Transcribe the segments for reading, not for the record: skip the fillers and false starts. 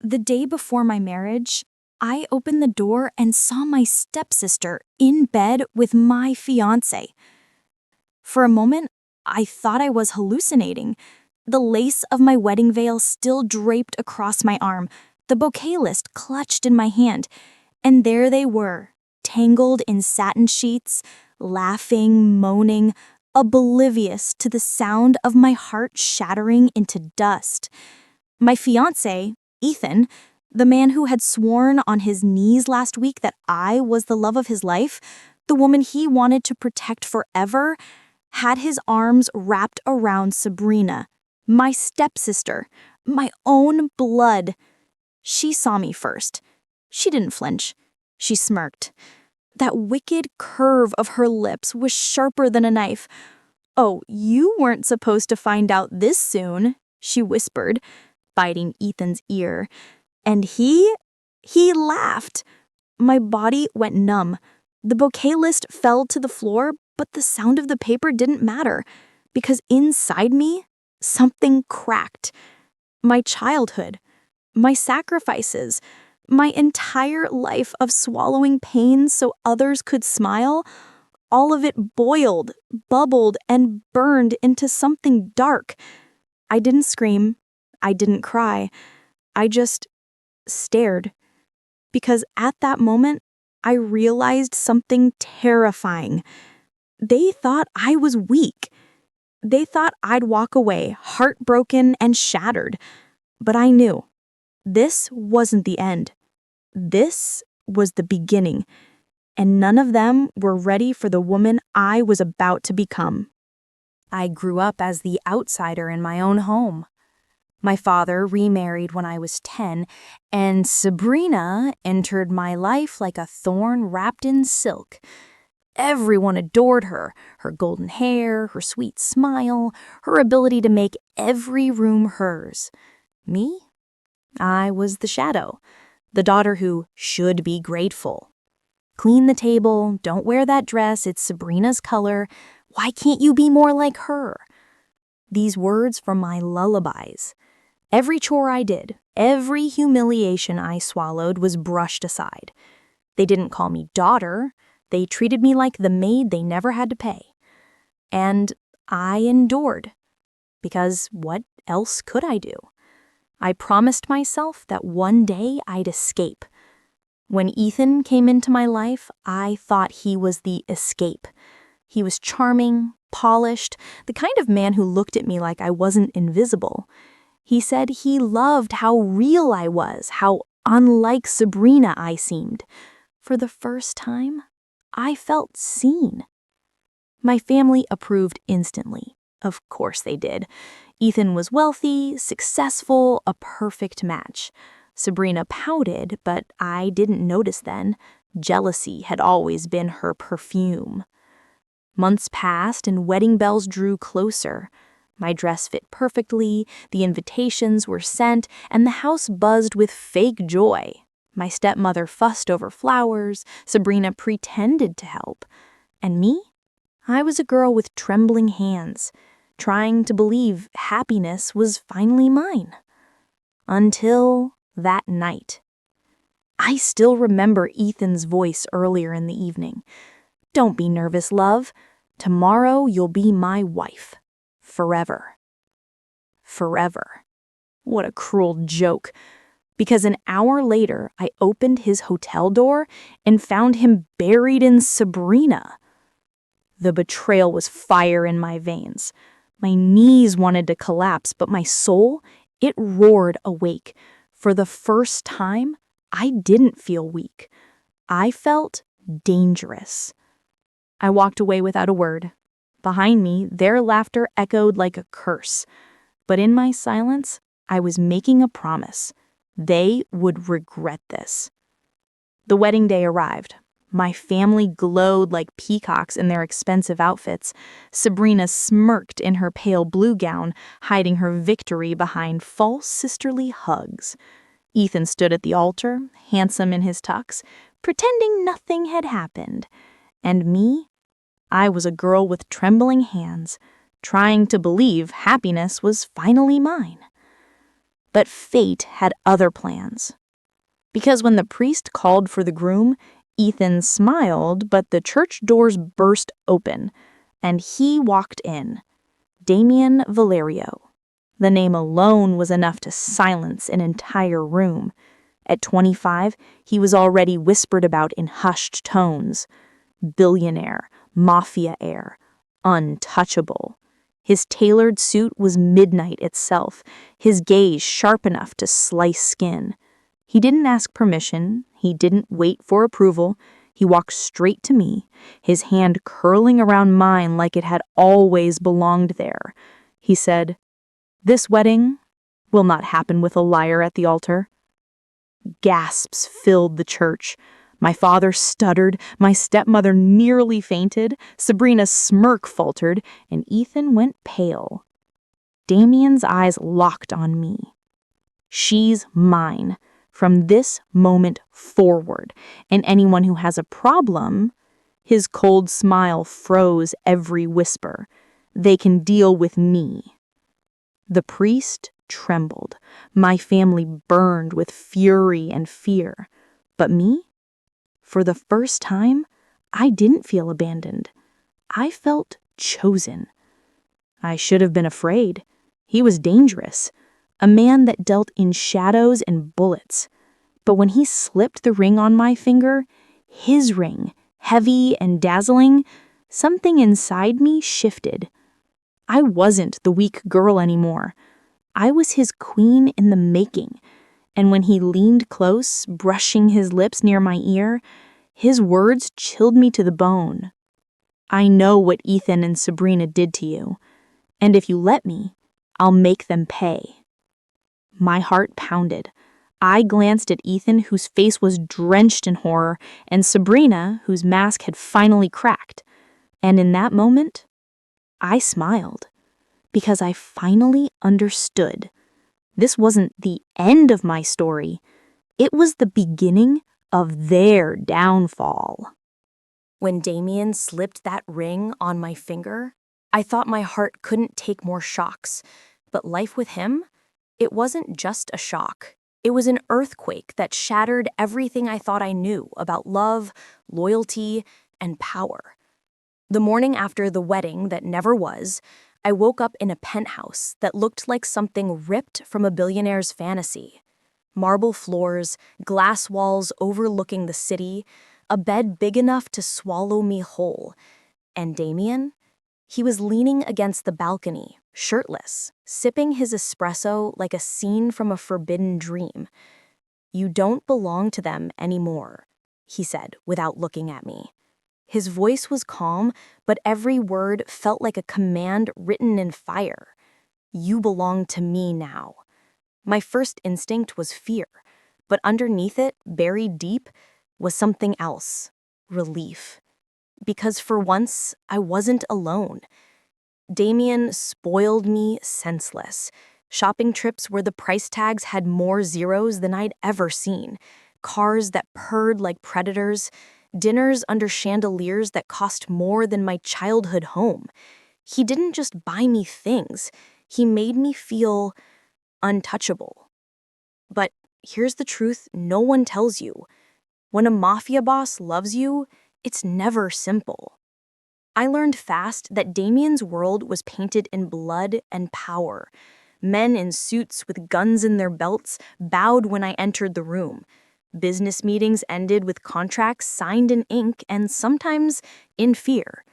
The day before my marriage, I opened the door and saw my stepsister in bed with my fiancé. For a moment, I thought I was hallucinating. The lace of my wedding veil still draped across my arm, the bouquet list clutched in my hand, and there they were, tangled in satin sheets, laughing, moaning, oblivious to the sound of my heart shattering into dust. My fiancé, Ethan, the man who had sworn on his knees last week that I was the love of his life, the woman he wanted to protect forever, had his arms wrapped around Sabrina, my stepsister, my own blood. She saw me first. She didn't flinch. She smirked. That wicked curve of her lips was sharper than a knife. "Oh, you weren't supposed to find out this soon," she whispered, biting Ethan's ear. And he laughed. My body went numb. The bouquet list fell to the floor, but the sound of the paper didn't matter, because inside me, something cracked. My childhood, my sacrifices, my entire life of swallowing pain so others could smile, all of it boiled, bubbled, and burned into something dark. I didn't scream. I didn't cry. I just stared. Because at that moment, I realized something terrifying. They thought I was weak. They thought I'd walk away, heartbroken and shattered. But I knew. This wasn't the end. This was the beginning. And none of them were ready for the woman I was about to become. I grew up as the outsider in my own home. My father remarried when I was 10, and Sabrina entered my life like a thorn wrapped in silk. Everyone adored her golden hair, her sweet smile, her ability to make every room hers. Me? I was the shadow, the daughter who should be grateful. Clean the table, don't wear that dress, it's Sabrina's color. Why can't you be more like her? These words from my lullabies. Every chore I did, every humiliation I swallowed was brushed aside. They didn't call me daughter. They treated me like the maid they never had to pay. And I endured. Because what else could I do? I promised myself that one day I'd escape. When Ethan came into my life, I thought he was the escape. He was charming, polished, the kind of man who looked at me like I wasn't invisible. He said he loved how real I was, how unlike Sabrina I seemed. For the first time, I felt seen. My family approved instantly. Of course they did. Ethan was wealthy, successful, a perfect match. Sabrina pouted, but I didn't notice then. Jealousy had always been her perfume. Months passed and wedding bells drew closer. My dress fit perfectly, the invitations were sent, and the house buzzed with fake joy. My stepmother fussed over flowers, Sabrina pretended to help. And me? I was a girl with trembling hands, trying to believe happiness was finally mine. Until that night. I still remember Ethan's voice earlier in the evening. "Don't be nervous, love. Tomorrow you'll be my wife. Forever." Forever. What a cruel joke. Because an hour later, I opened his hotel door and found him buried in Sabrina. The betrayal was fire in my veins. My knees wanted to collapse, but my soul, it roared awake. For the first time, I didn't feel weak. I felt dangerous. I walked away without a word. Behind me, their laughter echoed like a curse. But in my silence, I was making a promise. They would regret this. The wedding day arrived. My family glowed like peacocks in their expensive outfits. Sabrina smirked in her pale blue gown, hiding her victory behind false sisterly hugs. Ethan stood at the altar, handsome in his tux, pretending nothing had happened. And me? I was a girl with trembling hands, trying to believe happiness was finally mine. But fate had other plans. Because when the priest called for the groom, Ethan smiled, but the church doors burst open, and he walked in. Damien Valerio. The name alone was enough to silence an entire room. At 25, he was already whispered about in hushed tones. Billionaire, Mafia heir, untouchable. His tailored suit was midnight itself, his gaze sharp enough to slice skin. He didn't ask permission, he didn't wait for approval. He walked straight to me, his hand curling around mine like it had always belonged there. He said, "This wedding will not happen with a liar at the altar." Gasps filled the church. My father stuttered, my stepmother nearly fainted, Sabrina's smirk faltered, and Ethan went pale. Damien's eyes locked on me. She's mine, from this moment forward, and anyone who has a problem, his cold smile froze every whisper, they can deal with me. The priest trembled. My family burned with fury and fear. But me? For the first time, I didn't feel abandoned. I felt chosen. I should have been afraid. He was dangerous, a man that dealt in shadows and bullets. But when he slipped the ring on my finger, his ring, heavy and dazzling, something inside me shifted. I wasn't the weak girl anymore. I was his queen in the making, and when he leaned close, brushing his lips near my ear, his words chilled me to the bone. "I know what Ethan and Sabrina did to you, and if you let me, I'll make them pay." My heart pounded. I glanced at Ethan, whose face was drenched in horror, and Sabrina, whose mask had finally cracked. And in that moment, I smiled, because I finally understood. This wasn't the end of my story. It was the beginning of their downfall. When Damien slipped that ring on my finger, I thought my heart couldn't take more shocks. But life with him, it wasn't just a shock. It was an earthquake that shattered everything I thought I knew about love, loyalty, and power. The morning after the wedding that never was, I woke up in a penthouse that looked like something ripped from a billionaire's fantasy. Marble floors, glass walls overlooking the city, a bed big enough to swallow me whole. And Damien? He was leaning against the balcony, shirtless, sipping his espresso like a scene from a forbidden dream. "You don't belong to them anymore," he said without looking at me. His voice was calm, but every word felt like a command written in fire. "You belong to me now." My first instinct was fear, but underneath it, buried deep, was something else, relief. Because for once, I wasn't alone. Damien spoiled me senseless. Shopping trips where the price tags had more zeros than I'd ever seen. Cars that purred like predators. Dinners under chandeliers that cost more than my childhood home. He didn't just buy me things. He made me feel untouchable. But here's the truth no one tells you. When a mafia boss loves you, it's never simple. I learned fast that Damien's world was painted in blood and power. Men in suits with guns in their belts bowed when I entered the room. Business meetings ended with contracts signed in ink and sometimes in fear.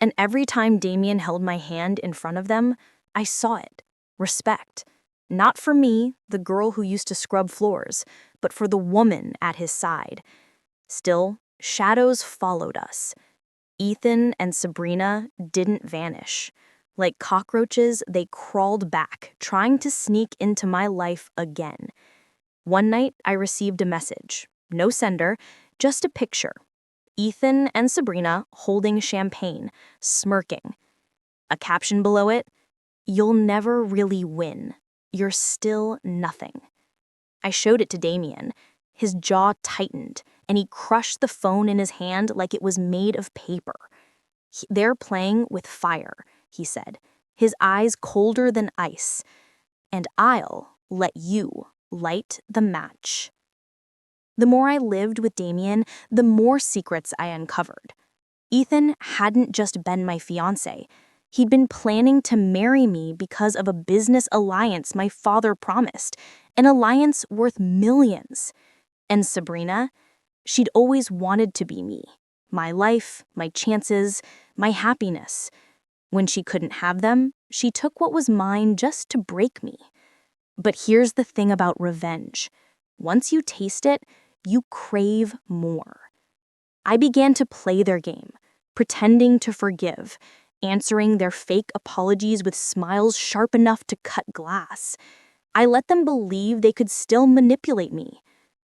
And every time Damien held my hand in front of them, I saw it. Respect. Not for me, the girl who used to scrub floors, but for the woman at his side. Still, shadows followed us. Ethan and Sabrina didn't vanish. Like cockroaches, they crawled back, trying to sneak into my life again. One night, I received a message. No sender, just a picture. Ethan and Sabrina holding champagne, smirking. A caption below it, "You'll never really win. You're still nothing." I showed it to Damien. His jaw tightened, and he crushed the phone in his hand like it was made of paper. "They're playing with fire," he said, his eyes colder than ice. "And I'll let you light the match. The more I lived with Damien, the more secrets I uncovered. Ethan hadn't just been my fiancé. He'd been planning to marry me because of a business alliance my father promised, an alliance worth millions. And Sabrina, she'd always wanted to be me, my life, my chances, my happiness. When she couldn't have them, she took what was mine just to break me. But here's the thing about revenge. Once you taste it, you crave more. I began to play their game, pretending to forgive, answering their fake apologies with smiles sharp enough to cut glass. I let them believe they could still manipulate me.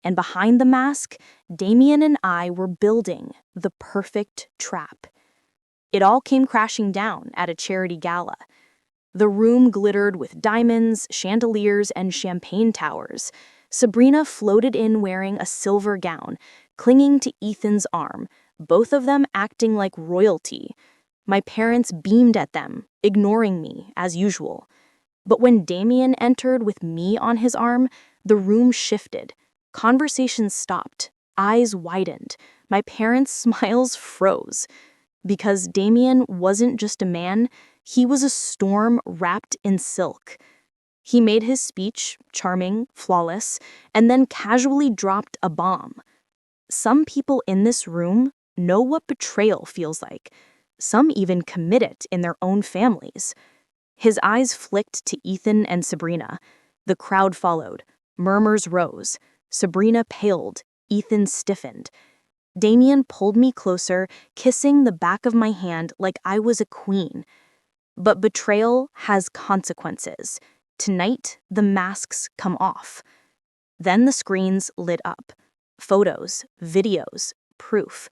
And behind the mask, Damien and I were building the perfect trap. It all came crashing down at a charity gala. The room glittered with diamonds, chandeliers, and champagne towers. Sabrina floated in wearing a silver gown, clinging to Ethan's arm, both of them acting like royalty. My parents beamed at them, ignoring me, as usual. But when Damien entered with me on his arm, the room shifted. Conversations stopped, eyes widened, my parents' smiles froze. Because Damien wasn't just a man, he was a storm wrapped in silk. He made his speech, charming, flawless, and then casually dropped a bomb. Some people in this room know what betrayal feels like. Some even commit it in their own families. His eyes flicked to Ethan and Sabrina. The crowd followed. Murmurs rose. Sabrina paled. Ethan stiffened. Damien pulled me closer, kissing the back of my hand like I was a queen. But betrayal has consequences. Tonight, the masks come off. Then the screens lit up. Photos, videos, proof.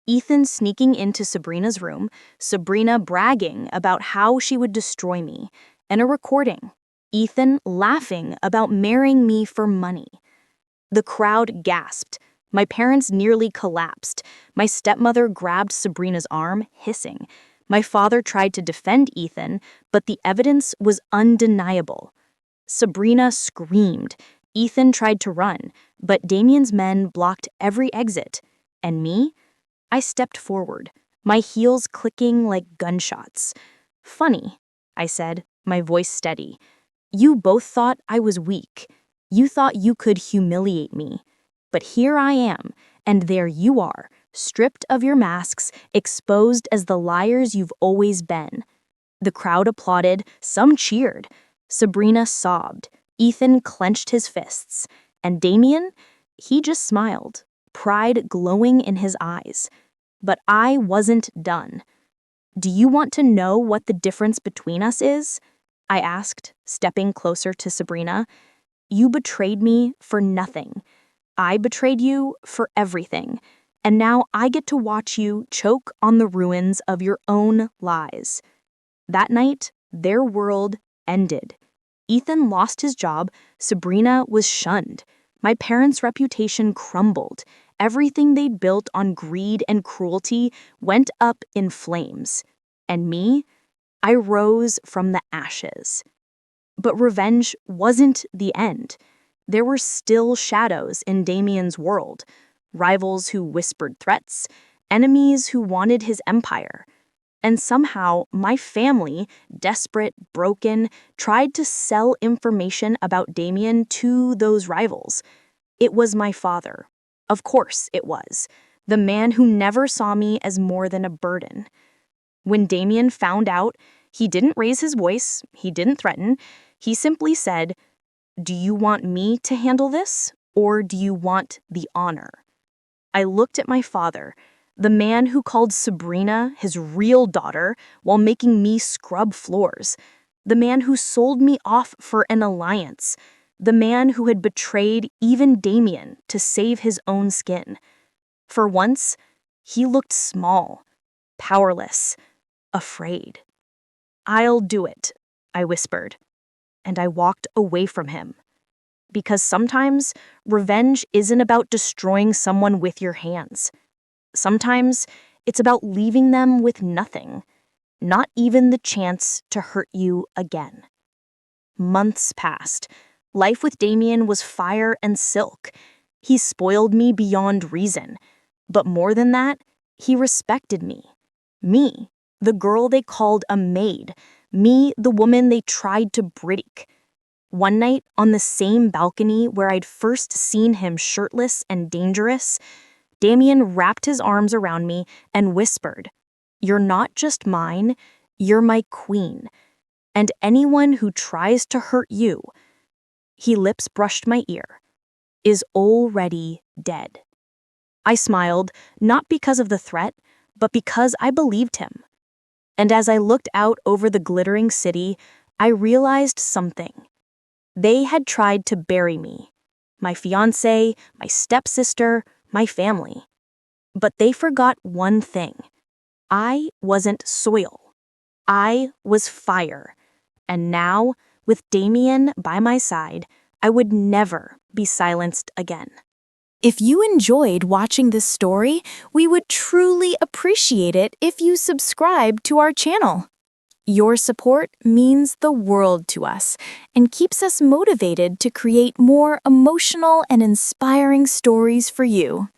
Ethan sneaking into Sabrina's room, Sabrina bragging about how she would destroy me, and a recording. Ethan laughing about marrying me for money. The crowd gasped. My parents nearly collapsed. My stepmother grabbed Sabrina's arm, hissing. My father tried to defend Ethan, but the evidence was undeniable. Sabrina screamed. Ethan tried to run, but Damien's men blocked every exit. And me? I stepped forward, my heels clicking like gunshots. "Funny," I said, my voice steady. "You both thought I was weak. You thought you could humiliate me. But here I am, and there you are, stripped of your masks, exposed as the liars you've always been." The crowd applauded, some cheered. Sabrina sobbed. Ethan clenched his fists. And Damien? He just smiled, pride glowing in his eyes. But I wasn't done. "Do you want to know what the difference between us is?" I asked, stepping closer to Sabrina. "You betrayed me for nothing. I betrayed you for everything, and now I get to watch you choke on the ruins of your own lies." That night, their world ended. Ethan lost his job, Sabrina was shunned. My parents' reputation crumbled. Everything they'd built on greed and cruelty went up in flames. And me? I rose from the ashes. But revenge wasn't the end. There were still shadows in Damien's world, rivals who whispered threats, enemies who wanted his empire. And somehow, my family, desperate, broken, tried to sell information about Damien to those rivals. It was my father. Of course it was. The man who never saw me as more than a burden. When Damien found out, he didn't raise his voice, he didn't threaten. He simply said, "Do you want me to handle this, or do you want the honor?" I looked at my father, the man who called Sabrina his real daughter while making me scrub floors, the man who sold me off for an alliance, the man who had betrayed even Damien to save his own skin. For once, he looked small, powerless, afraid. "I'll do it," I whispered, and I walked away from him. Because sometimes, revenge isn't about destroying someone with your hands. Sometimes, it's about leaving them with nothing, not even the chance to hurt you again. Months passed. Life with Damien was fire and silk. He spoiled me beyond reason. But more than that, he respected me. Me, the girl they called a maid. Me, the woman they tried to break. One night, on the same balcony where I'd first seen him shirtless and dangerous, Damien wrapped his arms around me and whispered, "You're not just mine, you're my queen. And anyone who tries to hurt you," he lips brushed my ear, "is already dead." I smiled, not because of the threat, but because I believed him. And as I looked out over the glittering city, I realized something. They had tried to bury me, my fiancé, my stepsister, my family. But they forgot one thing. I wasn't soil. I was fire. And now, with Damien by my side, I would never be silenced again. If you enjoyed watching this story, we would truly appreciate it if you subscribe to our channel. Your support means the world to us and keeps us motivated to create more emotional and inspiring stories for you.